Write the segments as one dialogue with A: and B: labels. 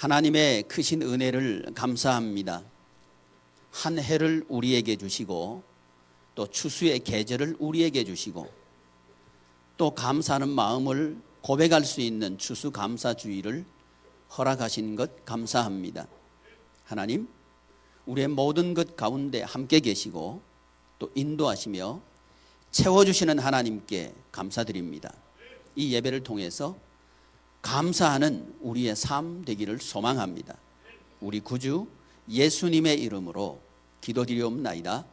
A: 하나님의 크신 은혜를 감사합니다. 한 해를 우리에게 주시고 또 추수의 계절을 우리에게 주시고 또 감사하는 마음을 고백할 수 있는 추수감사주의를 허락하신 것 감사합니다. 하나님, 우리의 모든 것 가운데 함께 계시고 또 인도하시며 채워주시는 하나님께 감사드립니다. 이 예배를 통해서 감사하는 우리의 삶 되기를 소망합니다. 우리 구주 예수님의 이름으로 기도드리옵나이다.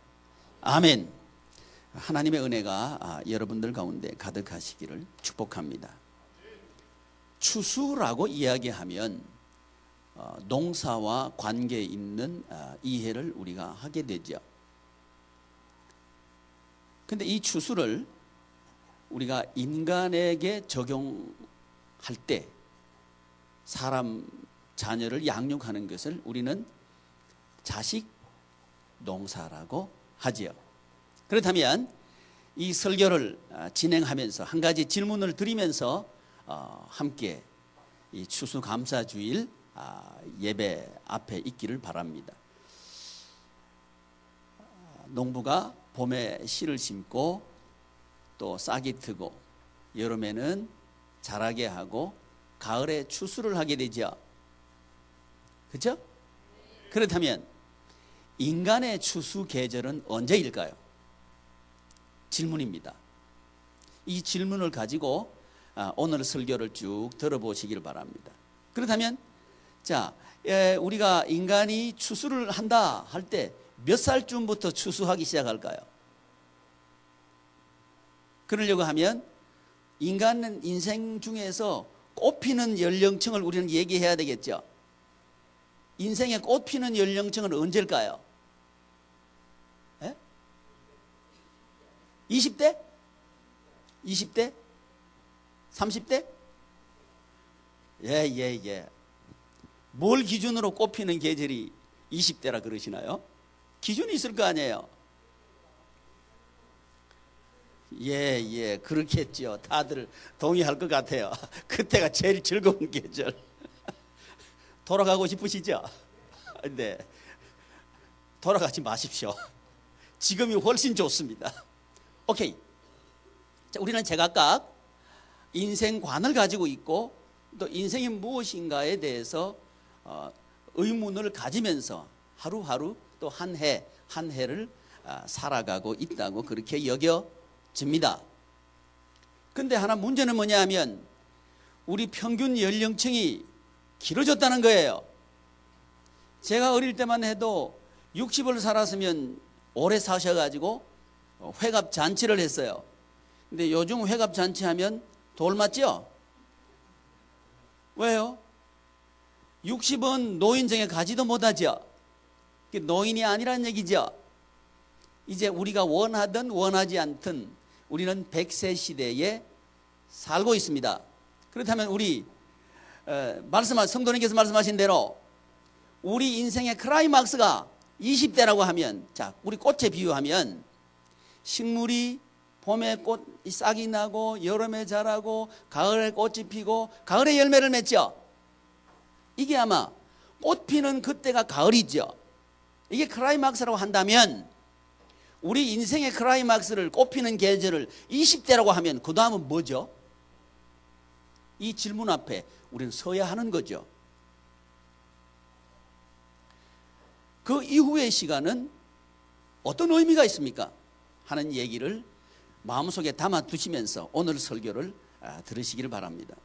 A: 아멘. 하나님의 은혜가 여러분들 가운데 가득하시기를 축복합니다. 추수라고 이야기하면 농사와 관계 있는 이해를 우리가 하게 되죠. 근데 이 추수를 우리가 인간에게 적용할 때 사람 자녀를 양육하는 것을 우리는 자식 농사라고 하지요. 그렇다면 이 설교를 진행하면서 한 가지 질문을 드리면서 함께 이 추수감사주일 예배 앞에 있기를 바랍니다. 농부가 봄에 씨를 심고 또 싹이 트고 여름에는 자라게 하고 가을에 추수를 하게 되죠. 그렇죠? 그렇다면 인간의 추수 계절은 언제일까요? 질문입니다. 이 질문을 가지고 오늘 설교를 쭉 들어보시길 바랍니다. 그렇다면 우리가 인간이 추수를 한다 할 때 몇 살쯤부터 추수하기 시작할까요? 그러려고 하면 인간은 인생 중에서 꽃피는 연령층을 우리는 얘기해야 되겠죠. 인생의 꽃피는 연령층은 언제일까요? 20대? 20대? 30대? 예. 뭘 기준으로 꽃피는 계절이 20대라 그러시나요? 기준이 있을 거 아니에요? 예, 그렇겠죠. 다들 동의할 것 같아요. 그때가 제일 즐거운 계절. 돌아가고 싶으시죠? 네. 돌아가지 마십시오. 지금이 훨씬 좋습니다. 오케이. 자, 우리는 제각각 인생관을 가지고 있고 또 인생이 무엇인가에 대해서 의문을 가지면서 하루하루 또 한 해를 살아가고 있다고 그렇게 여겨집니다. 근데 하나 문제는 뭐냐 하면 우리 평균 연령층이 길어졌다는 거예요. 제가 어릴 때만 해도 60을 살았으면 오래 사셔가지고 회갑 잔치를 했어요. 근데 요즘 회갑 잔치하면 돌 맞죠? 왜요? 60은 노인정에 가지도 못하죠. 노인이 아니라는 얘기죠. 이제 우리가 원하든 원하지 않든 우리는 100세 시대에 살고 있습니다. 그렇다면 우리 성도님께서 말씀하신 대로 우리 인생의 클라이막스가 20대라고 하면, 우리 꽃에 비유하면 식물이 봄에 싹이 나고 여름에 자라고 가을에 꽃이 피고 가을에 열매를 맺죠. 이게 아마 꽃 피는 그때가 가을이죠. 이게 클라이막스라고 한다면 우리 인생의 클라이막스를 꽃 피는 계절을 20대라고 하면 그 다음은 뭐죠? 이 질문 앞에 우리는 서야 하는 거죠. 그 이후의 시간은 어떤 의미가 있습니까? 하는 얘기를 마음속에 담아두시면서 오늘 설교를 들으시기를 바랍니다.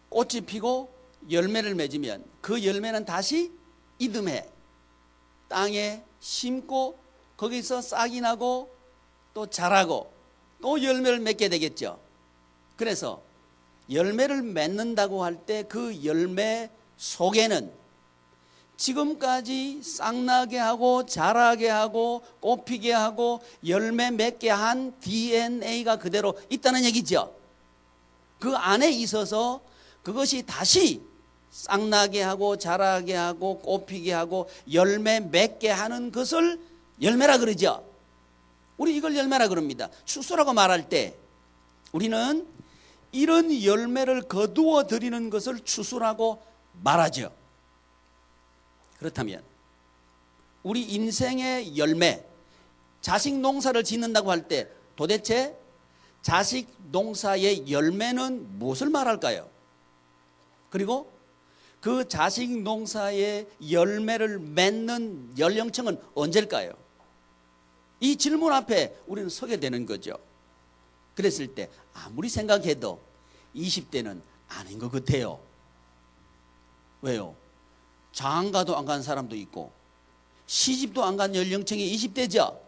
A: 꽃이 피고 열매를 맺으면 그 열매는 다시 이듬해 땅에 심고 거기서 싹이 나고 또 자라고 또 열매를 맺게 되겠죠. 그래서 열매를 맺는다고 할 때 그 열매 속에는 지금까지 싹나게 하고 자라게 하고 꽃피게 하고 열매 맺게 한 DNA가 그대로 있다는 얘기죠. 그 안에 있어서 그것이 다시 싹나게 하고 자라게 하고 꽃피게 하고 열매 맺게 하는 것을 열매라 그러죠. 우리 이걸 열매라 그럽니다. 추수라고 말할 때 우리는 이런 열매를 거두어 드리는 것을 추수라고 말하죠. 그렇다면 우리 인생의 열매, 자식 농사를 짓는다고 할 때 도대체 자식 농사의 열매는 무엇을 말할까요? 그리고 그 자식 농사의 열매를 맺는 연령층은 언제일까요? 이 질문 앞에 우리는 서게 되는 거죠. 그랬을 때 아무리 생각해도 20대는 아닌 것 같아요. 왜요? 장가도 안 간 사람도 있고 시집도 안 간 연령층이 20대죠.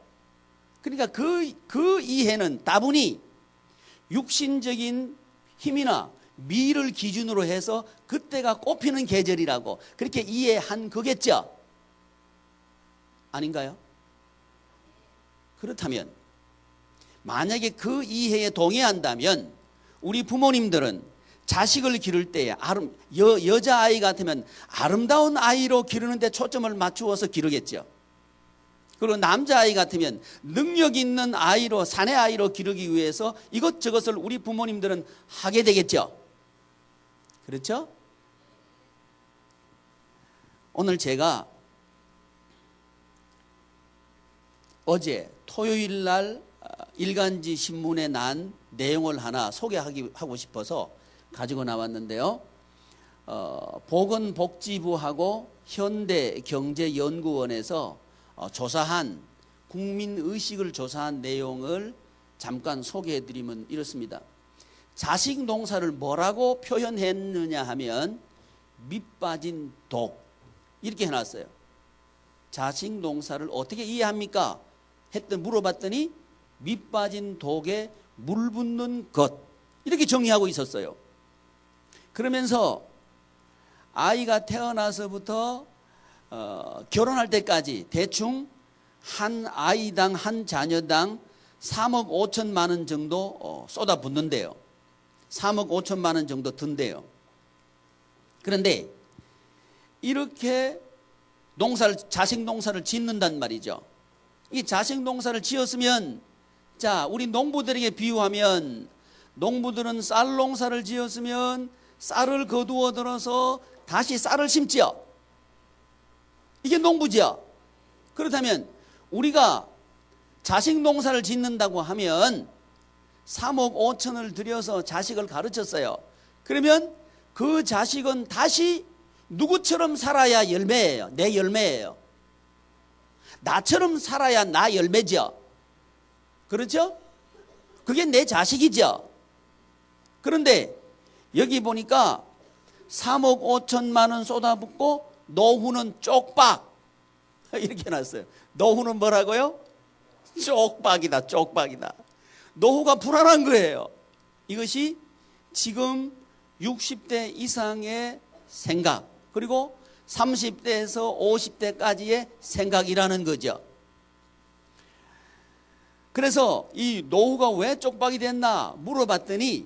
A: 그러니까 그 이해는 다분히 육신적인 힘이나 미를 기준으로 해서 그때가 꽃피는 계절이라고 그렇게 이해한 거겠죠? 아닌가요? 그렇다면 만약에 그 이해에 동의한다면 우리 부모님들은 자식을 기를 때에 여자아이 같으면 아름다운 아이로 기르는데 초점을 맞추어서 기르겠죠. 그리고 남자아이 같으면 능력 있는 아이로, 사내 아이로 기르기 위해서 이것저것을 우리 부모님들은 하게 되겠죠. 그렇죠? 오늘 제가 어제 토요일 날 일간지 신문에 난 내용을 하나 소개하고 싶어서 가지고 나왔는데요. 보건복지부하고 현대경제연구원에서 조사한 국민의식을 조사한 내용을 잠깐 소개해드리면 이렇습니다. 자식 농사를 뭐라고 표현했느냐 하면 밑빠진 독 이렇게 해놨어요. 자식 농사를 어떻게 이해합니까? 물어봤더니 밑빠진 독에 물 붓는 것 이렇게 정리하고 있었어요. 그러면서 아이가 태어나서부터 결혼할 때까지 대충 한 아이당 한 자녀당 3억 5천만 원 정도 쏟아붓는데요. 3억 5천만 원 정도 든대요. 그런데 이렇게 자식 농사를 짓는단 말이죠. 이 자식 농사를 지었으면 자 우리 농부들에게 비유하면 농부들은 쌀 농사를 지었으면 쌀을 거두어 들어서 다시 쌀을 심죠. 이게 농부죠. 그렇다면 우리가 자식 농사를 짓는다고 하면 3억 5천을 들여서 자식을 가르쳤어요. 그러면 그 자식은 다시 누구처럼 살아야 열매예요. 내 열매예요. 나처럼 살아야 나 열매죠. 그렇죠? 그게 내 자식이죠. 그런데 여기 보니까 3억 5천만 원 쏟아붓고 노후는 쪽박 이렇게 해놨어요. 노후는 뭐라고요? 쪽박이다. 쪽박이다. 노후가 불안한 거예요. 이것이 지금 60대 이상의 생각 그리고 30대에서 50대까지의 생각이라는 거죠. 그래서 이 노후가 왜 쪽박이 됐나 물어봤더니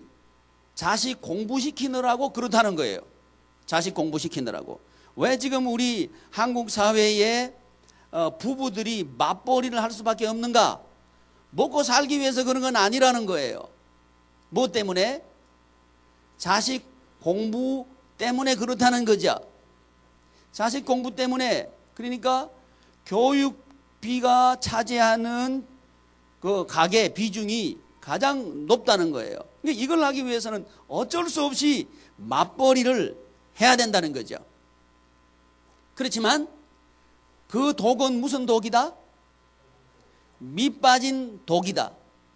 A: 자식 공부시키느라고 그렇다는 거예요. 자식 공부시키느라고. 왜 지금 우리 한국 사회에 부부들이 맞벌이를 할 수밖에 없는가? 먹고 살기 위해서 그런 건 아니라는 거예요. 뭐 때문에? 자식 공부 때문에 그렇다는 거죠. 자식 공부 때문에 그러니까 교육비가 차지하는 그 가계 비중이 가장 높다는 거예요. 그러니까 이걸 하기 위해서는 어쩔 수 없이 맞벌이를 해야 된다는 거죠. 그렇지만 그 독은 무슨 독이다? 밑빠진 독이다.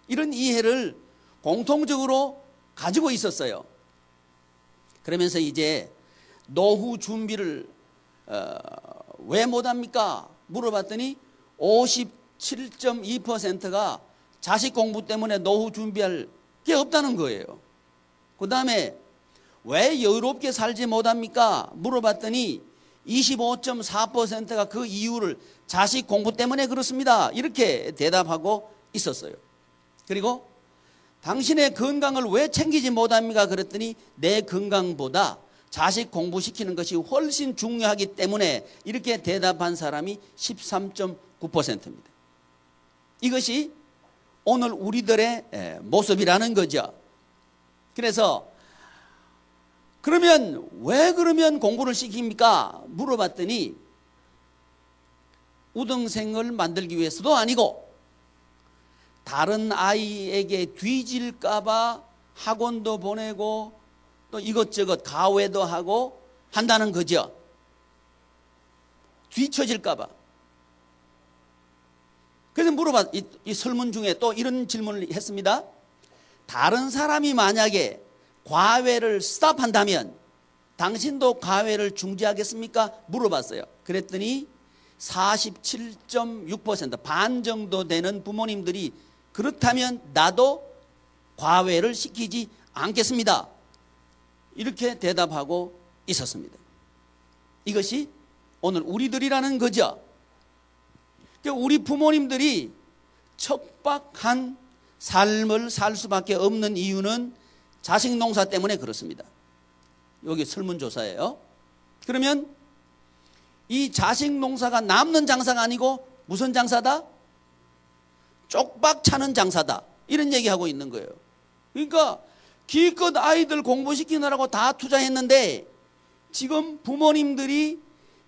A: 이런 이해를 공통적으로 가지고 있었어요. 그러면서 이제 노후 준비를 왜 못합니까? 물어봤더니 57.2%가 자식 공부 때문에 노후 준비할 게 없다는 거예요. 그 다음에 왜 여유롭게 살지 못합니까? 물어봤더니 25.4%가 그 이유를 자식 공부 때문에 그렇습니다. 이렇게 대답하고 있었어요. 그리고 당신의 건강을 왜 챙기지 못합니까? 그랬더니 내 건강보다 자식 공부시키는 것이 훨씬 중요하기 때문에 이렇게 대답한 사람이 13.9%입니다. 이것이 오늘 우리들의 모습이라는 거죠. 그래서 그러면 왜 그러면 공부를 시킵니까? 물어봤더니 우등생을 만들기 위해서도 아니고 다른 아이에게 뒤질까봐 학원도 보내고 또 이것저것 가외도 하고 한다는 거죠. 뒤처질까봐. 그래서 이 설문 중에 또 이런 질문을 했습니다. 다른 사람이 만약에 과외를 스탑한다면 당신도 과외를 중지하겠습니까? 물어봤어요. 그랬더니 47.6% 반 정도 되는 부모님들이 그렇다면 나도 과외를 시키지 않겠습니다. 이렇게 대답하고 있었습니다. 이것이 오늘 우리들이라는 거죠. 우리 부모님들이 척박한 삶을 살 수밖에 없는 이유는 자식 농사 때문에 그렇습니다. 여기 설문조사예요. 그러면 이 자식 농사가 남는 장사가 아니고 무슨 장사다? 쪽박 차는 장사다. 이런 얘기하고 있는 거예요. 그러니까 기껏 아이들 공부시키느라고 다 투자했는데 지금 부모님들이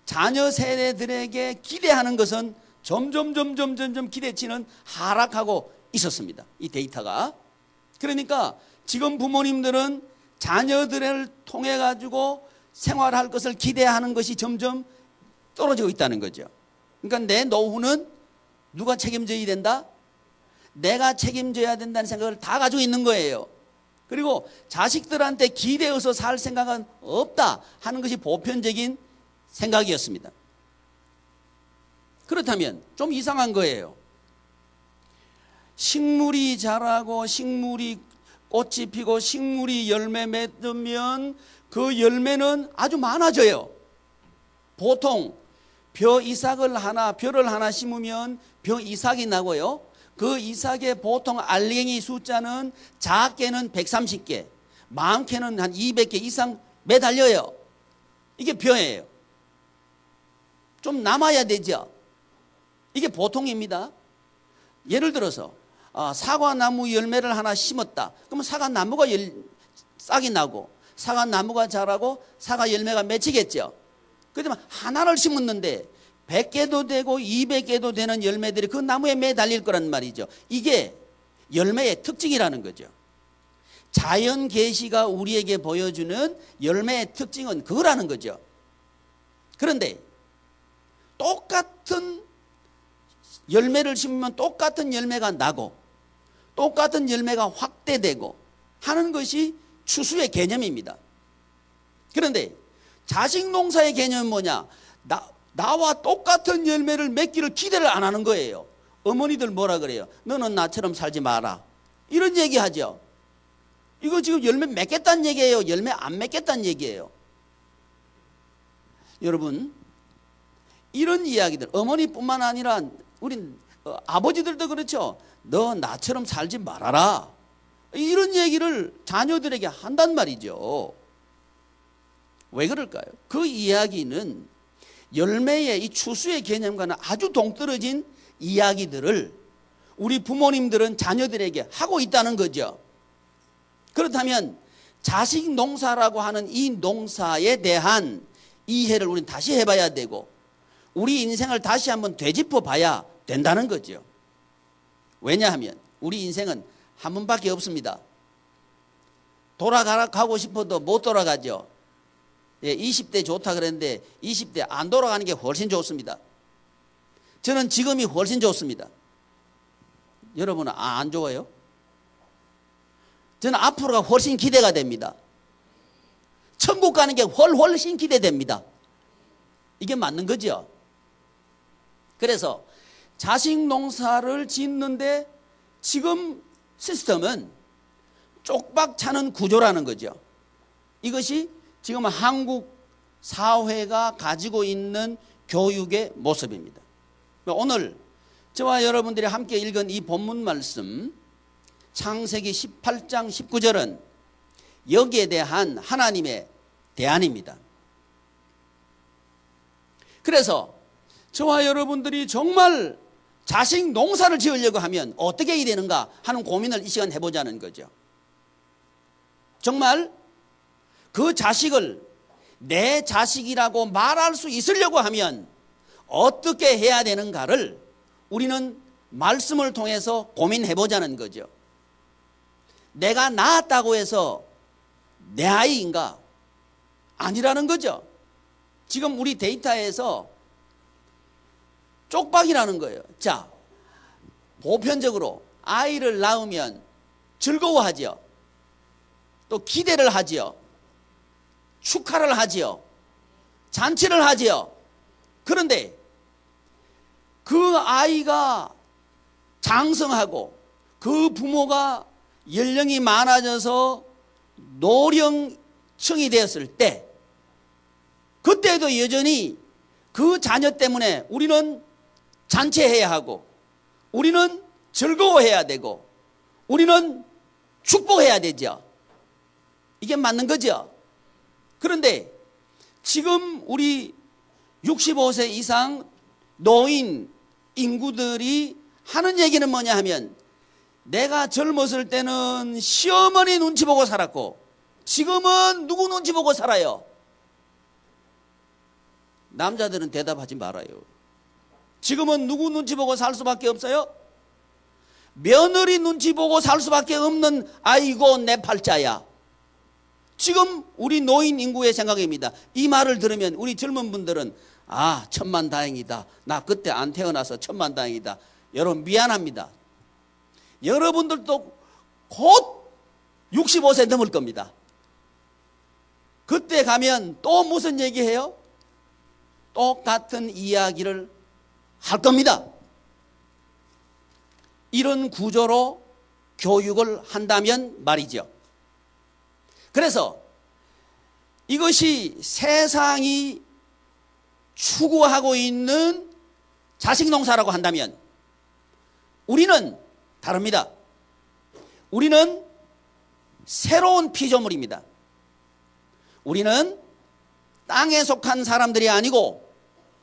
A: 자녀 세대들에게 기대하는 것은 점점 기대치는 하락하고 있었습니다. 이 데이터가. 그러니까 지금 부모님들은 자녀들을 통해 가지고 생활할 것을 기대하는 것이 점점 떨어지고 있다는 거죠. 그러니까 내 노후는 누가 책임져야 된다? 내가 책임져야 된다는 생각을 다 가지고 있는 거예요. 그리고 자식들한테 기대어서 살 생각은 없다 하는 것이 보편적인 생각이었습니다. 그렇다면 좀 이상한 거예요. 식물이 자라고 식물이 꽃이 피고 식물이 열매 맺으면 그 열매는 아주 많아져요. 보통 벼를 하나 심으면 벼 이삭이 나고요. 그 이삭의 보통 알갱이 숫자는 작게는 130개, 많게는 한 200개 이상 매달려요. 이게 벼예요. 좀 남아야 되죠. 이게 보통입니다. 예를 들어서 사과나무 열매를 하나 심었다. 그러면 사과나무가 싹이 나고 사과나무가 자라고 사과 열매가 맺히겠죠. 그렇지만 하나를 심었는데 100개도 되고 200개도 되는 열매들이 그 나무에 매달릴 거란 말이죠. 이게 열매의 특징이라는 거죠. 자연 계시가 우리에게 보여주는 열매의 특징은 그거라는 거죠. 그런데 똑같은 열매를 심으면 똑같은 열매가 나고 똑같은 열매가 확대되고 하는 것이 추수의 개념입니다. 그런데 자식 농사의 개념은 뭐냐? 나와 똑같은 열매를 맺기를 기대를 안 하는 거예요. 어머니들 뭐라 그래요? 너는 나처럼 살지 마라. 이런 얘기 하죠. 이거 지금 열매 맺겠다는 얘기예요? 열매 안 맺겠다는 얘기예요? 여러분, 이런 이야기들, 어머니뿐만 아니라 우린 아버지들도 그렇죠. 너 나처럼 살지 말아라. 이런 얘기를 자녀들에게 한단 말이죠. 왜 그럴까요? 그 이야기는 열매의 이 추수의 개념과는 아주 동떨어진 이야기들을 우리 부모님들은 자녀들에게 하고 있다는 거죠. 그렇다면 자식 농사라고 하는 이 농사에 대한 이해를 우리는 다시 해봐야 되고 우리 인생을 다시 한번 되짚어 봐야 된다는 거죠. 왜냐하면 우리 인생은 한 번밖에 없습니다. 돌아가고 싶어도 못 돌아가죠. 20대 좋다 그랬는데 20대 안 돌아가는 게 훨씬 좋습니다. 저는 지금이 훨씬 좋습니다. 여러분은 안 좋아요? 저는 앞으로가 훨씬 기대가 됩니다. 천국 가는 게 훨씬 기대됩니다. 이게 맞는 거죠. 그래서 자식 농사를 짓는데 지금 시스템은 쪽박 차는 구조라는 거죠. 이것이 지금 한국 사회가 가지고 있는 교육의 모습입니다. 오늘 저와 여러분들이 함께 읽은 이 본문 말씀 창세기 18장 19절은 여기에 대한 하나님의 대안입니다. 그래서 저와 여러분들이 정말 자식 농사를 지으려고 하면 어떻게 해야 되는가 하는 고민을 이 시간 해보자는 거죠. 정말 그 자식을 내 자식이라고 말할 수 있으려고 하면 어떻게 해야 되는가를 우리는 말씀을 통해서 고민해 보자는 거죠. 내가 낳았다고 해서 내 아이인가? 아니라는 거죠. 지금 우리 데이터에서 쪽박이라는 거예요. 자, 보편적으로 아이를 낳으면 즐거워하죠. 또 기대를 하지요. 축하를 하지요. 잔치를 하지요. 그런데 그 아이가 장성하고 그 부모가 연령이 많아져서 노령층이 되었을 때, 그때도 여전히 그 자녀 때문에 우리는 잔치해야 하고, 우리는 즐거워해야 되고, 우리는 축복해야 되죠. 이게 맞는 거죠. 그런데 지금 우리 65세 이상 노인 인구들이 하는 얘기는 뭐냐 하면, 내가 젊었을 때는 시어머니 눈치 보고 살았고 지금은 누구 눈치 보고 살아요? 남자들은 대답하지 말아요. 지금은 누구 눈치 보고 살 수밖에 없어요? 며느리 눈치 보고 살 수밖에 없는, 아이고 내 팔자야. 지금 우리 노인 인구의 생각입니다. 이 말을 들으면 우리 젊은 분들은 아, 천만다행이다. 나 그때 안 태어나서 천만다행이다. 여러분 미안합니다. 여러분들도 곧 65세 넘을 겁니다. 그때 가면 또 무슨 얘기해요? 똑같은 이야기를 할 겁니다. 이런 구조로 교육을 한다면 말이죠. 그래서 이것이 세상이 추구하고 있는 자식 농사라고 한다면 우리는 다릅니다. 우리는 새로운 피조물입니다. 우리는 땅에 속한 사람들이 아니고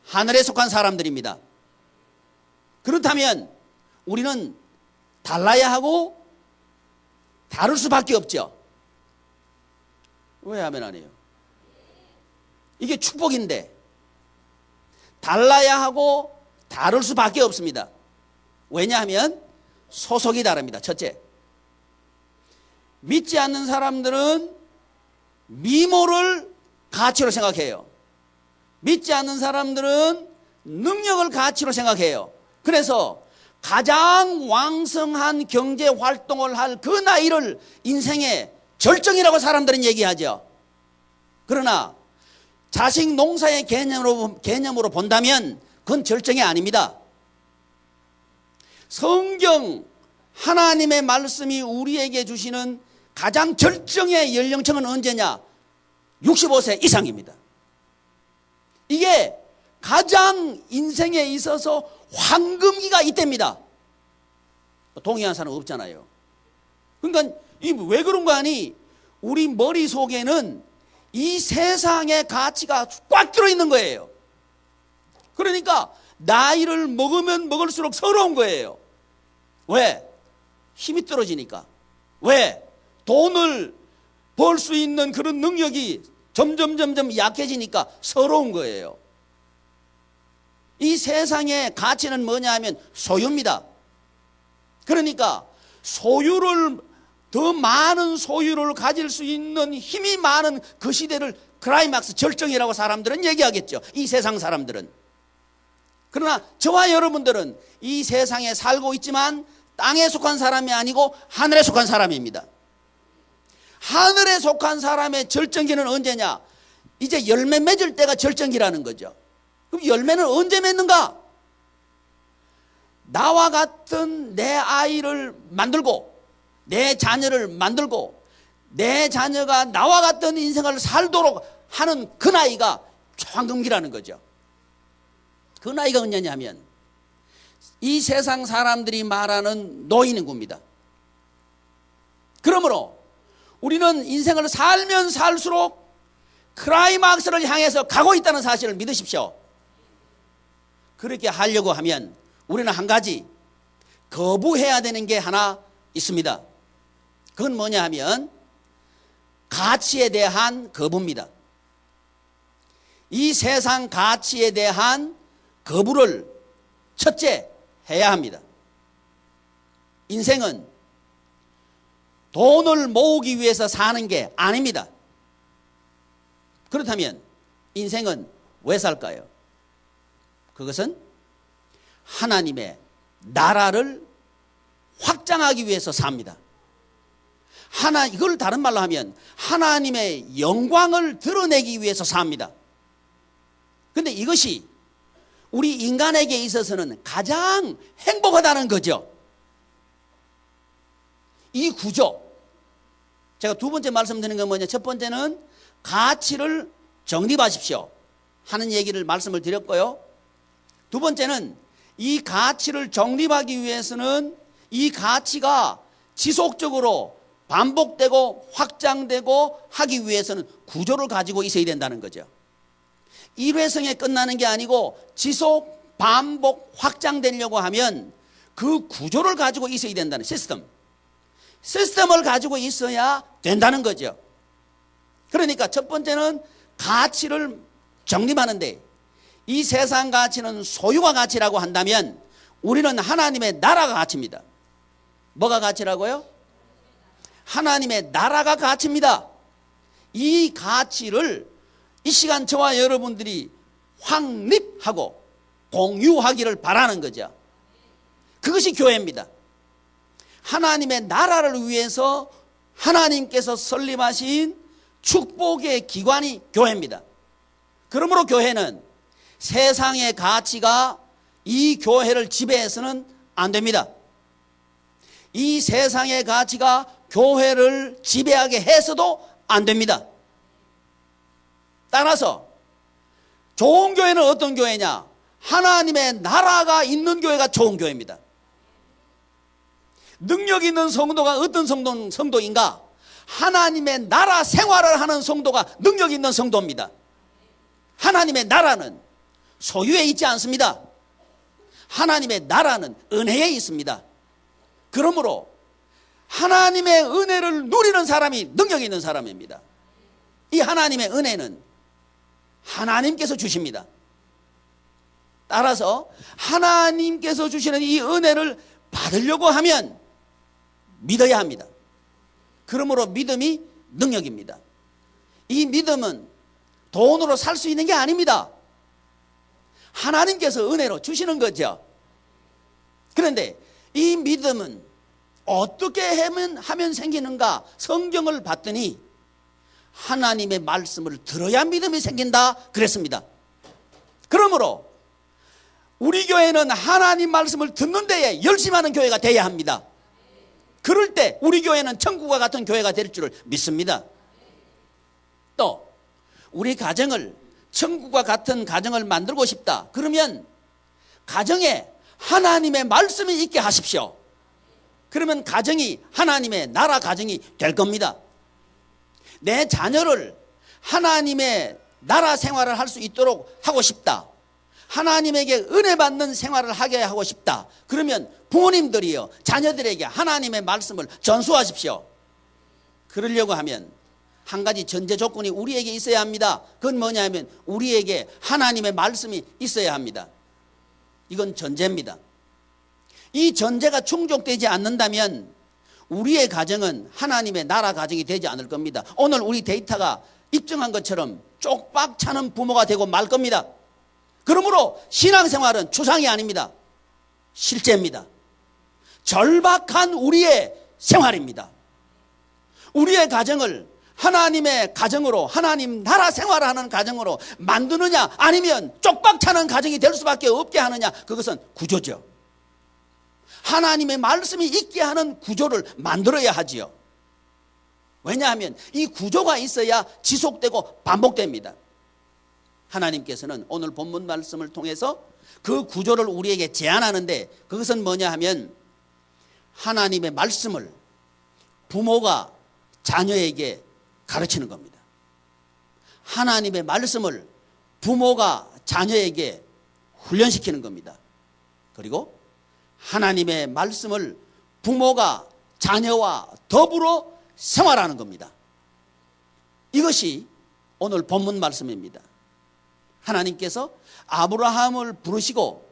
A: 하늘에 속한 사람들입니다. 그렇다면 우리는 달라야 하고 다를 수밖에 없죠. 왜 하면 안 해요? 이게 축복인데 달라야 하고 다를 수밖에 없습니다. 왜냐하면 소속이 다릅니다. 첫째, 믿지 않는 사람들은 미모를 가치로 생각해요. 믿지 않는 사람들은 능력을 가치로 생각해요. 그래서 가장 왕성한 경제 활동을 할 그 나이를 인생의 절정이라고 사람들은 얘기하죠. 그러나 자식 농사의 개념으로 본다면 그건 절정이 아닙니다. 성경 하나님의 말씀이 우리에게 주시는 가장 절정의 연령층은 언제냐? 65세 이상입니다. 이게 가장 인생에 있어서 황금기가 이때입니다. 동의한 사람 없잖아요. 그러니까 왜 그런 거 아니? 우리 머릿속에는 이 세상의 가치가 꽉 들어있는 거예요. 그러니까 나이를 먹으면 먹을수록 서러운 거예요. 왜? 힘이 떨어지니까. 왜? 돈을 벌 수 있는 그런 능력이 점점 약해지니까 서러운 거예요. 이 세상의 가치는 뭐냐 하면 소유입니다. 그러니까 더 많은 소유를 가질 수 있는 힘이 많은 그 시대를 클라이막스 절정이라고 사람들은 얘기하겠죠. 이 세상 사람들은. 그러나 저와 여러분들은 이 세상에 살고 있지만 땅에 속한 사람이 아니고 하늘에 속한 사람입니다. 하늘에 속한 사람의 절정기는 언제냐? 이제 열매 맺을 때가 절정기라는 거죠. 그럼 열매는 언제 맺는가? 나와 같은 내 아이를 만들고 내 자녀를 만들고 내 자녀가 나와 같은 인생을 살도록 하는 그 나이가 황금기라는 거죠. 그 나이가 언제냐 하면 이 세상 사람들이 말하는 노인인구입니다. 그러므로 우리는 인생을 살면 살수록 클라이막스를 향해서 가고 있다는 사실을 믿으십시오. 그렇게 하려고 하면 우리는 한 가지 거부해야 되는 게 하나 있습니다. 그건 뭐냐 하면 가치에 대한 거부입니다. 이 세상 가치에 대한 거부를 첫째 해야 합니다. 인생은 돈을 모으기 위해서 사는 게 아닙니다. 그렇다면 인생은 왜 살까요? 그것은 하나님의 나라를 확장하기 위해서 삽니다. 이걸 다른 말로 하면 하나님의 영광을 드러내기 위해서 삽니다. 그런데 이것이 우리 인간에게 있어서는 가장 행복하다는 거죠. 이 구조, 제가 두 번째 말씀드리는 건 뭐냐, 첫 번째는 가치를 정립하십시오 하는 얘기를 말씀을 드렸고요. 두 번째는 이 가치를 정립하기 위해서는 이 가치가 지속적으로 반복되고 확장되고 하기 위해서는 구조를 가지고 있어야 된다는 거죠. 일회성에 끝나는 게 아니고 지속 반복 확장되려고 하면 그 구조를 가지고 있어야 된다는 시스템을 가지고 있어야 된다는 거죠. 그러니까 첫 번째는 가치를 정립하는데, 이 세상 가치는 소유가 가치라고 한다면 우리는 하나님의 나라가 가치입니다. 뭐가 가치라고요? 하나님의 나라가 가치입니다. 이 가치를 이 시간 저와 여러분들이 확립하고 공유하기를 바라는 거죠. 그것이 교회입니다. 하나님의 나라를 위해서 하나님께서 설립하신 축복의 기관이 교회입니다. 그러므로 교회는 세상의 가치가 이 교회를 지배해서는 안 됩니다. 이 세상의 가치가 교회를 지배하게 해서도 안 됩니다. 따라서 좋은 교회는 어떤 교회냐? 하나님의 나라가 있는 교회가 좋은 교회입니다. 능력 있는 성도가 어떤 성도인가? 하나님의 나라 생활을 하는 성도가 능력 있는 성도입니다. 하나님의 나라는 소유에 있지 않습니다. 하나님의 나라는 은혜에 있습니다. 그러므로 하나님의 은혜를 누리는 사람이 능력 있는 사람입니다. 이 하나님의 은혜는 하나님께서 주십니다. 따라서 하나님께서 주시는 이 은혜를 받으려고 하면 믿어야 합니다. 그러므로 믿음이 능력입니다. 이 믿음은 돈으로 살 수 있는 게 아닙니다. 하나님께서 은혜로 주시는 거죠. 그런데 이 믿음은 어떻게 하면 생기는가? 성경을 봤더니 하나님의 말씀을 들어야 믿음이 생긴다 그랬습니다. 그러므로 우리 교회는 하나님 말씀을 듣는 데에 열심하는 교회가 돼야 합니다. 그럴 때 우리 교회는 천국과 같은 교회가 될 줄을 믿습니다. 또 우리 가정을 천국과 같은 가정을 만들고 싶다. 그러면 가정에 하나님의 말씀이 있게 하십시오. 그러면 가정이 하나님의 나라 가정이 될 겁니다. 내 자녀를 하나님의 나라 생활을 할 수 있도록 하고 싶다. 하나님에게 은혜 받는 생활을 하게 하고 싶다. 그러면 부모님들이요, 자녀들에게 하나님의 말씀을 전수하십시오. 그러려고 하면 한 가지 전제 조건이 우리에게 있어야 합니다. 그건 뭐냐 하면 우리에게 하나님의 말씀이 있어야 합니다. 이건 전제입니다. 이 전제가 충족되지 않는다면 우리의 가정은 하나님의 나라 가정이 되지 않을 겁니다. 오늘 우리 데이터가 입증한 것처럼 쪽박 차는 부모가 되고 말 겁니다. 그러므로 신앙생활은 추상이 아닙니다. 실제입니다. 절박한 우리의 생활입니다. 우리의 가정을 하나님의 가정으로, 하나님 나라 생활하는 가정으로 만드느냐, 아니면 쪽박 차는 가정이 될 수밖에 없게 하느냐, 그것은 구조죠. 하나님의 말씀이 있게 하는 구조를 만들어야 하지요. 왜냐하면 이 구조가 있어야 지속되고 반복됩니다. 하나님께서는 오늘 본문 말씀을 통해서 그 구조를 우리에게 제안하는데, 그것은 뭐냐 하면 하나님의 말씀을 부모가 자녀에게 가르치는 겁니다. 하나님의 말씀을 부모가 자녀에게 훈련시키는 겁니다. 그리고 하나님의 말씀을 부모가 자녀와 더불어 생활하는 겁니다. 이것이 오늘 본문 말씀입니다. 하나님께서 아브라함을 부르시고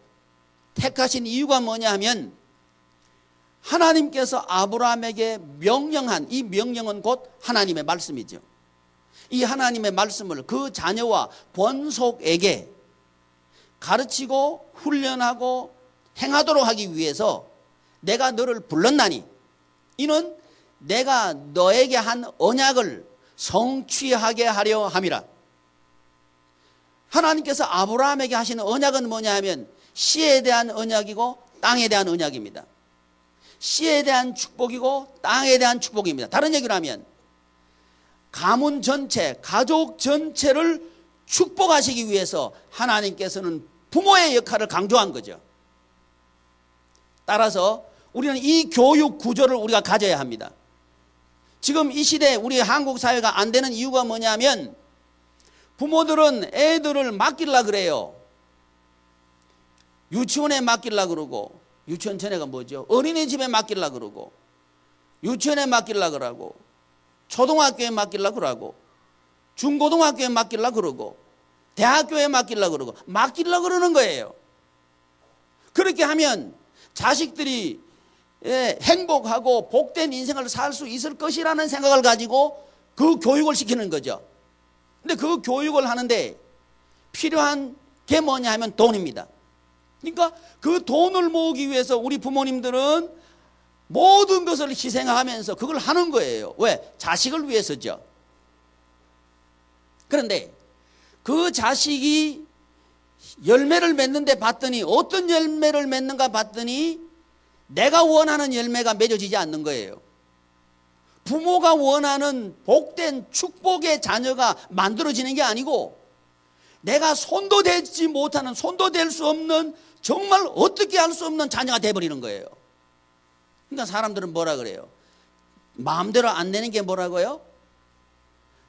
A: 택하신 이유가 뭐냐 하면 하나님께서 아브라함에게 명령한 이 명령은 곧 하나님의 말씀이죠. 이 하나님의 말씀을 그 자녀와 본속에게 가르치고 훈련하고 행하도록 하기 위해서 내가 너를 불렀나니 이는 내가 너에게 한 언약을 성취하게 하려 함이라. 하나님께서 아브라함에게 하시는 언약은 뭐냐 하면 씨에 대한 언약이고 땅에 대한 언약입니다. 씨에 대한 축복이고 땅에 대한 축복입니다. 다른 얘기를 하면 가문 전체, 가족 전체를 축복하시기 위해서 하나님께서는 부모의 역할을 강조한 거죠. 따라서 우리는 이 교육 구조를 우리가 가져야 합니다. 지금 이 시대에 우리 한국 사회가 안 되는 이유가 뭐냐면 부모들은 애들을 맡기려고 그래요. 유치원에 맡기려고 그러고, 유치원 전에가 뭐죠? 어린이집에 맡기려고 그러고, 유치원에 맡기려고 그러고, 초등학교에 맡기려고 그러고, 중고등학교에 맡기려고 그러고, 대학교에 맡기려고 그러고, 맡기려고 그러는 거예요. 그렇게 하면 자식들이 행복하고 복된 인생을 살 수 있을 것이라는 생각을 가지고 그 교육을 시키는 거죠. 근데 그 교육을 하는데 필요한 게 뭐냐 하면 돈입니다. 그러니까 그 돈을 모으기 위해서 우리 부모님들은 모든 것을 희생하면서 그걸 하는 거예요. 왜? 자식을 위해서죠. 그런데 그 자식이 열매를 맺는데 봤더니 어떤 열매를 맺는가 봤더니 내가 원하는 열매가 맺어지지 않는 거예요. 부모가 원하는 복된 축복의 자녀가 만들어지는 게 아니고 내가 손도 대지 못하는, 손도 댈 수 없는, 정말 어떻게 할 수 없는 자녀가 돼버리는 거예요. 그러니까 사람들은 뭐라 그래요? 마음대로 안 되는 게 뭐라고요?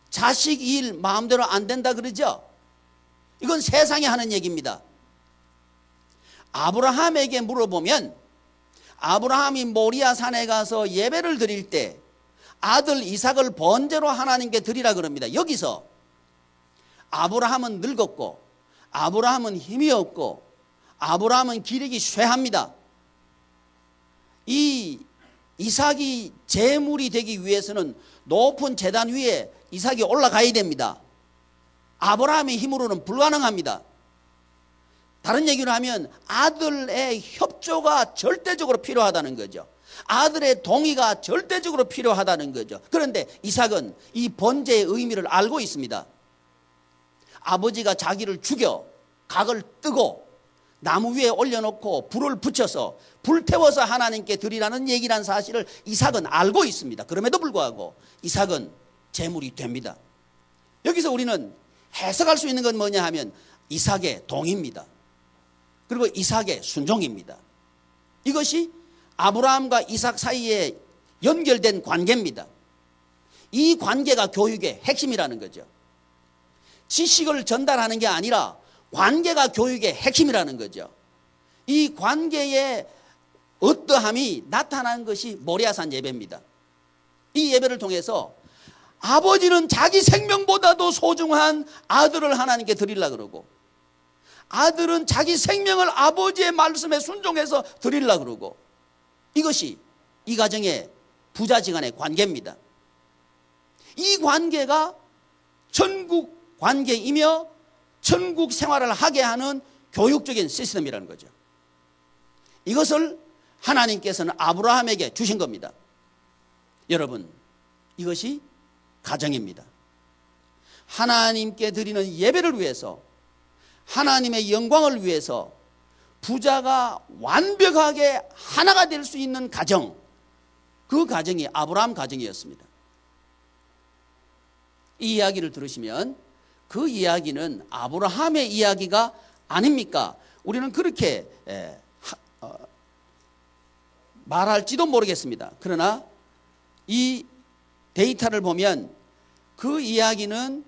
A: 자식 일 마음대로 안 된다 그러죠? 이건 세상이 하는 얘기입니다. 아브라함에게 물어보면 아브라함이 모리아 산에 가서 예배를 드릴 때 아들 이삭을 번제로 하나님께 드리라 그럽니다. 여기서 아브라함은 늙었고 아브라함은 힘이 없고 아브라함은 기력이 쇠합니다. 이 이삭이 제물이 되기 위해서는 높은 제단 위에 이삭이 올라가야 됩니다. 아브라함의 힘으로는 불가능합니다. 다른 얘기를 하면 아들의 협조가 절대적으로 필요하다는 거죠. 아들의 동의가 절대적으로 필요하다는 거죠. 그런데 이삭은 이 번제의 의미를 알고 있습니다. 아버지가 자기를 죽여 각을 뜨고 나무 위에 올려놓고 불을 붙여서 불태워서 하나님께 드리라는 얘기란 사실을 이삭은 알고 있습니다. 그럼에도 불구하고 이삭은 제물이 됩니다. 여기서 우리는 해석할 수 있는 건 뭐냐 하면 이삭의 동의입니다. 그리고 이삭의 순종입니다. 이것이 아브라함과 이삭 사이에 연결된 관계입니다. 이 관계가 교육의 핵심이라는 거죠. 지식을 전달하는 게 아니라 관계가 교육의 핵심이라는 거죠. 이 관계의 어떠함이 나타난 것이 모리아산 예배입니다. 이 예배를 통해서 아버지는 자기 생명보다도 소중한 아들을 하나님께 드리려고 그러고 아들은 자기 생명을 아버지의 말씀에 순종해서 드리려고 그러고 이것이 이 가정의 부자지간의 관계입니다. 이 관계가 천국 관계이며 천국 생활을 하게 하는 교육적인 시스템이라는 거죠. 이것을 하나님께서는 아브라함에게 주신 겁니다. 여러분, 이것이 가정입니다. 하나님께 드리는 예배를 위해서 하나님의 영광을 위해서 부자가 완벽하게 하나가 될 수 있는 가정, 그 가정이 아브라함 가정이었습니다. 이 이야기를 들으시면 그 이야기는 아브라함의 이야기가 아닙니까? 우리는 그렇게 말할지도 모르겠습니다. 그러나 이 데이터를 보면 그 이야기는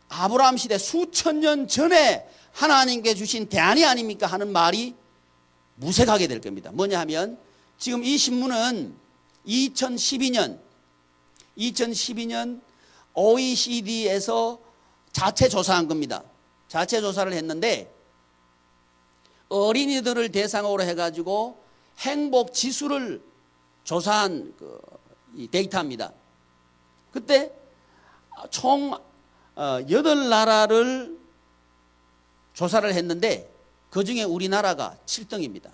A: 아브라함 시대 수천 년 전에 하나님께 주신 대안이 아닙니까 하는 말이 무색하게 될 겁니다. 뭐냐 하면 지금 이 신문은 2012년 OECD에서 자체 조사한 겁니다. 자체 조사를 했는데 어린이들을 대상으로 해가지고 행복 지수를 조사한 이 데이터입니다. 그때 총 8나라를 조사를 했는데 그 중에 우리나라가 7등입니다.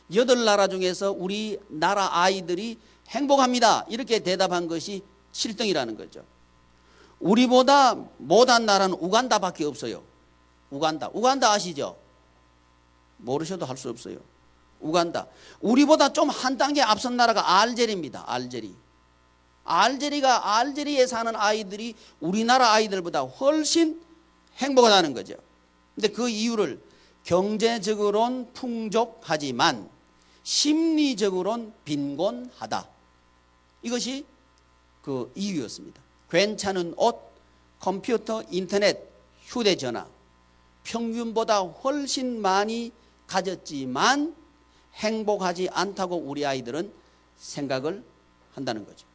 A: 8나라 중에서 우리나라 아이들이 행복합니다. 이렇게 대답한 것이 7등이라는 거죠. 우리보다 못한 나라는 우간다밖에 없어요. 우간다 아시죠? 모르셔도 할 수 없어요. 우간다. 우리보다 좀 한 단계 앞선 나라가 알제리입니다. 알제리에 사는 아이들이 우리나라 아이들보다 훨씬 행복하다는 거죠. 근데 그 이유를 경제적으로는 풍족하지만 심리적으로는 빈곤하다. 이것이 그 이유였습니다. 괜찮은 옷, 컴퓨터, 인터넷, 휴대전화 평균보다 훨씬 많이 가졌지만 행복하지 않다고 우리 아이들은 생각을 한다는 거죠.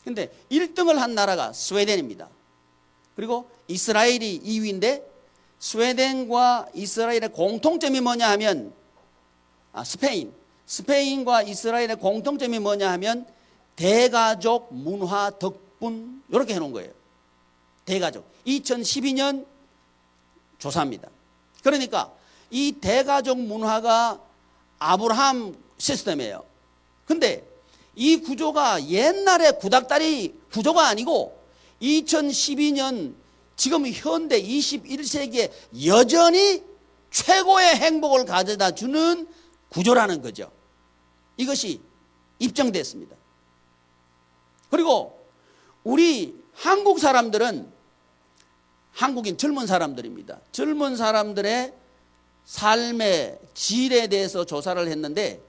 A: 그런데 1등을 한 나라가 스웨덴입니다. 그리고 이스라엘이 2위인데 스웨덴과 이스라엘의 공통점이 뭐냐 하면 스페인과 이스라엘의 공통점이 뭐냐 하면 대가족 문화 덕분 이렇게 해놓은 거예요. 대가족 2012년 조사입니다. 그러니까 이 대가족 문화가 아브라함 시스템이에요. 근데 이 구조가 옛날의 구닥다리 구조가 아니고 2012년 지금 현대 21세기에 여전히 최고의 행복을 가져다 주는 구조라는 거죠. 이것이 입증됐습니다. 그리고 우리 한국 사람들은 한국인 젊은 사람들입니다. 젊은 사람들의 삶의 질에 대해서 조사를 했는데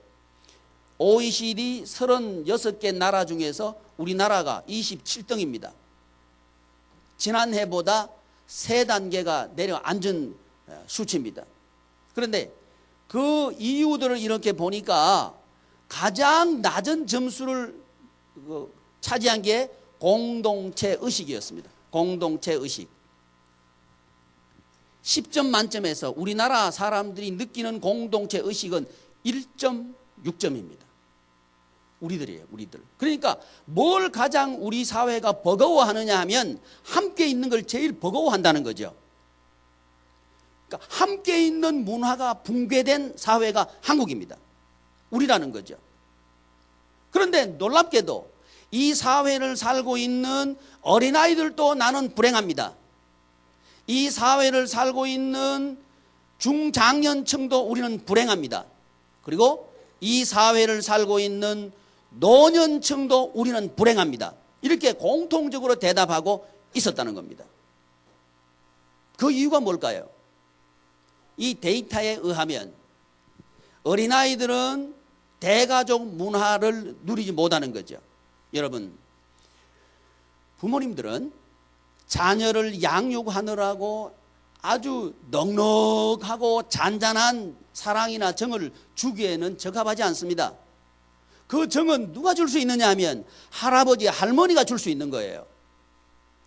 A: OECD 36개 나라 중에서 우리나라가 27등입니다. 지난해보다 3단계가 내려앉은 수치입니다. 그런데 그 이유들을 이렇게 보니까 가장 낮은 점수를 차지한 게 공동체 의식이었습니다. 공동체 의식. 10점 만점에서 우리나라 사람들이 느끼는 공동체 의식은 1.6점입니다. 우리들이에요, 우리들. 그러니까 뭘 가장 우리 사회가 버거워하느냐 하면 함께 있는 걸 제일 버거워한다는 거죠. 그러니까 함께 있는 문화가 붕괴된 사회가 한국입니다. 우리라는 거죠. 그런데 놀랍게도 이 사회를 살고 있는 어린아이들도 나는 불행합니다. 이 사회를 살고 있는 중장년층도 우리는 불행합니다. 그리고 이 사회를 살고 있는 노년층도 우리는 불행합니다. 이렇게 공통적으로 대답하고 있었다는 겁니다. 그 이유가 뭘까요? 이 데이터에 의하면 어린아이들은 대가족 문화를 누리지 못하는 거죠. 여러분, 부모님들은 자녀를 양육하느라고 아주 넉넉하고 잔잔한 사랑이나 정을 주기에는 적합하지 않습니다. 그 정은 누가 줄 수 있느냐 하면 할아버지, 할머니가 줄 수 있는 거예요.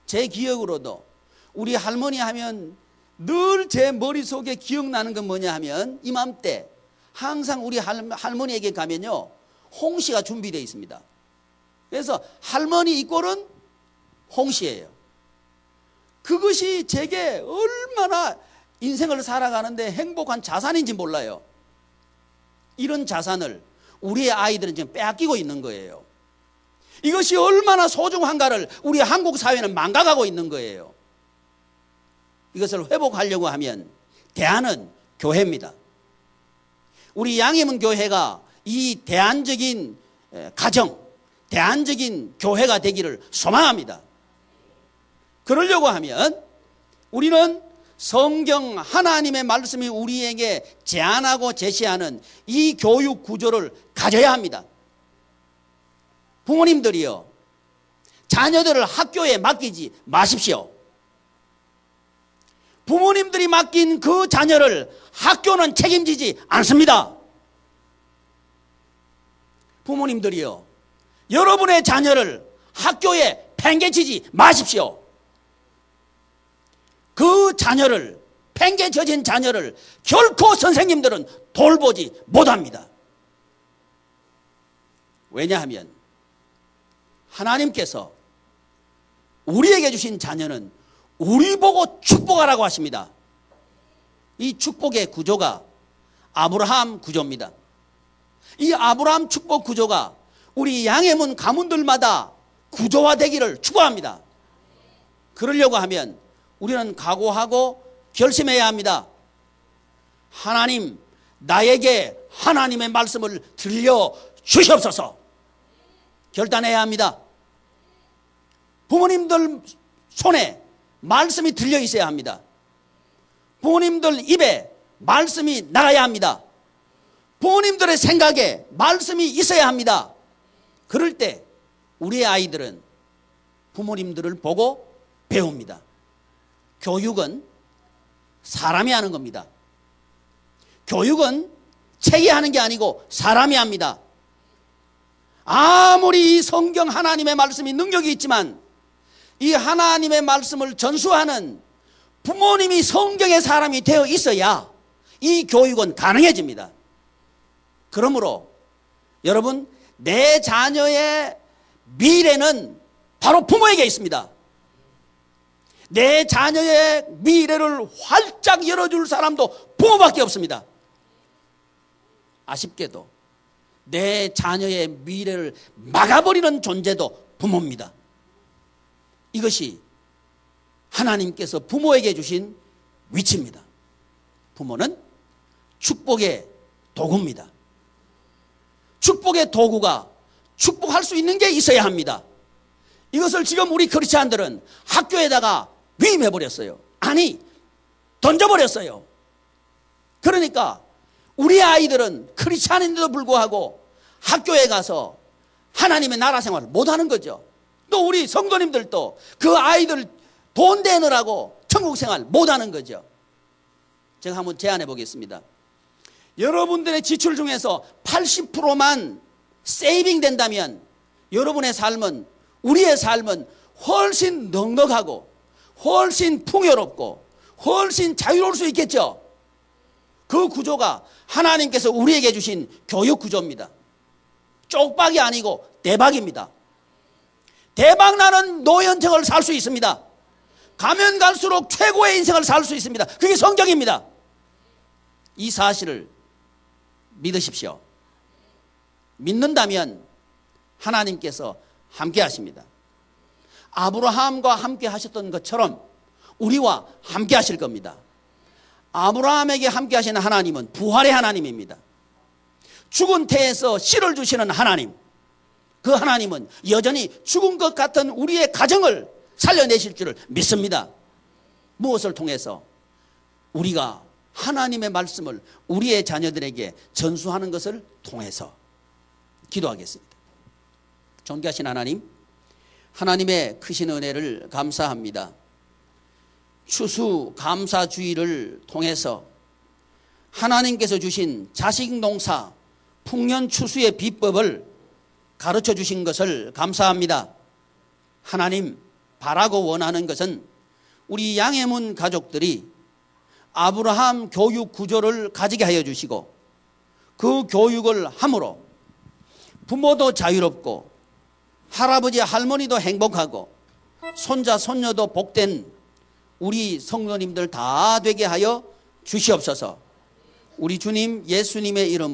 A: 제 기억으로도 우리 할머니 하면 늘 제 머릿속에 기억나는 건 뭐냐 하면 이맘때 항상 우리 할머니에게 가면요 홍시가 준비되어 있습니다. 그래서 할머니 이꼴은 홍시예요. 그것이 제게 얼마나 인생을 살아가는데 행복한 자산인지 몰라요. 이런 자산을 우리의 아이들은 지금 빼앗기고 있는 거예요. 이것이 얼마나 소중한가를 우리 한국 사회는 망각하고 있는 거예요. 이것을 회복하려고 하면 대안은 교회입니다. 우리 양희문 교회가 이 대안적인 가정, 대안적인 교회가 되기를 소망합니다. 그러려고 하면 우리는 성경 하나님의 말씀이 우리에게 제안하고 제시하는 이 교육 구조를 가져야 합니다. 부모님들이요, 자녀들을 학교에 맡기지 마십시오. 부모님들이 맡긴 그 자녀를 학교는 책임지지 않습니다. 부모님들이요, 여러분의 자녀를 학교에 팽개치지 마십시오. 그 자녀를, 팽개 젖은 자녀를 결코 선생님들은 돌보지 못합니다. 왜냐하면 하나님께서 우리에게 주신 자녀는 우리 보고 축복하라고 하십니다. 이 축복의 구조가 아브라함 구조입니다. 이 아브라함 축복 구조가 우리 양해문 가문들마다 구조화되기를 축복합니다. 그러려고 하면 우리는 각오하고 결심해야 합니다. 하나님, 나에게 하나님의 말씀을 들려 주시옵소서. 결단해야 합니다. 부모님들 손에 말씀이 들려 있어야 합니다. 부모님들 입에 말씀이 나가야 합니다. 부모님들의 생각에 말씀이 있어야 합니다. 그럴 때 우리의 아이들은 부모님들을 보고 배웁니다. 교육은 사람이 하는 겁니다. 교육은 책이 하는 게 아니고 사람이 합니다. 아무리 이 성경 하나님의 말씀이 능력이 있지만 이 하나님의 말씀을 전수하는 부모님이 성경의 사람이 되어 있어야 이 교육은 가능해집니다. 그러므로 여러분, 내 자녀의 미래는 바로 부모에게 있습니다. 내 자녀의 미래를 활짝 열어줄 사람도 부모밖에 없습니다. 아쉽게도 내 자녀의 미래를 막아버리는 존재도 부모입니다. 이것이 하나님께서 부모에게 주신 위치입니다. 부모는 축복의 도구입니다. 축복의 도구가 축복할 수 있는 게 있어야 합니다. 이것을 지금 우리 크리스찬들은 학교에다가 위임해버렸어요. 아니, 던져버렸어요. 그러니까 우리 아이들은 크리스찬인데도 불구하고 학교에 가서 하나님의 나라 생활을 못하는 거죠. 또 우리 성도님들도 그 아이들 돈 대느라고 천국 생활 못하는 거죠. 제가 한번 제안해 보겠습니다. 여러분들의 지출 중에서 80%만 세이빙 된다면 여러분의 삶은, 우리의 삶은 훨씬 넉넉하고 훨씬 풍요롭고 훨씬 자유로울 수 있겠죠. 그 구조가 하나님께서 우리에게 주신 교육 구조입니다. 쪽박이 아니고 대박입니다. 대박 나는 노년층을 살 수 있습니다. 가면 갈수록 최고의 인생을 살 수 있습니다. 그게 성경입니다. 이 사실을 믿으십시오. 믿는다면 하나님께서 함께 하십니다. 아브라함과 함께 하셨던 것처럼 우리와 함께 하실 겁니다. 아브라함에게 함께 하시는 하나님은 부활의 하나님입니다. 죽은 태에서 씨를 주시는 하나님, 그 하나님은 여전히 죽은 것 같은 우리의 가정을 살려내실 줄을 믿습니다. 무엇을 통해서? 우리가 하나님의 말씀을 우리의 자녀들에게 전수하는 것을 통해서. 기도하겠습니다. 존귀하신 하나님, 하나님의 크신 은혜를 감사합니다. 추수감사주의를 통해서 하나님께서 주신 자식농사 풍년추수의 비법을 가르쳐 주신 것을 감사합니다. 하나님, 바라고 원하는 것은 우리 양해문 가족들이 아브라함 교육 구조를 가지게 하여 주시고 그 교육을 함으로 부모도 자유롭고 할아버지 할머니도 행복하고 손자 손녀도 복된 우리 성도님들 다 되게 하여 주시옵소서. 우리 주님 예수님의 이름으로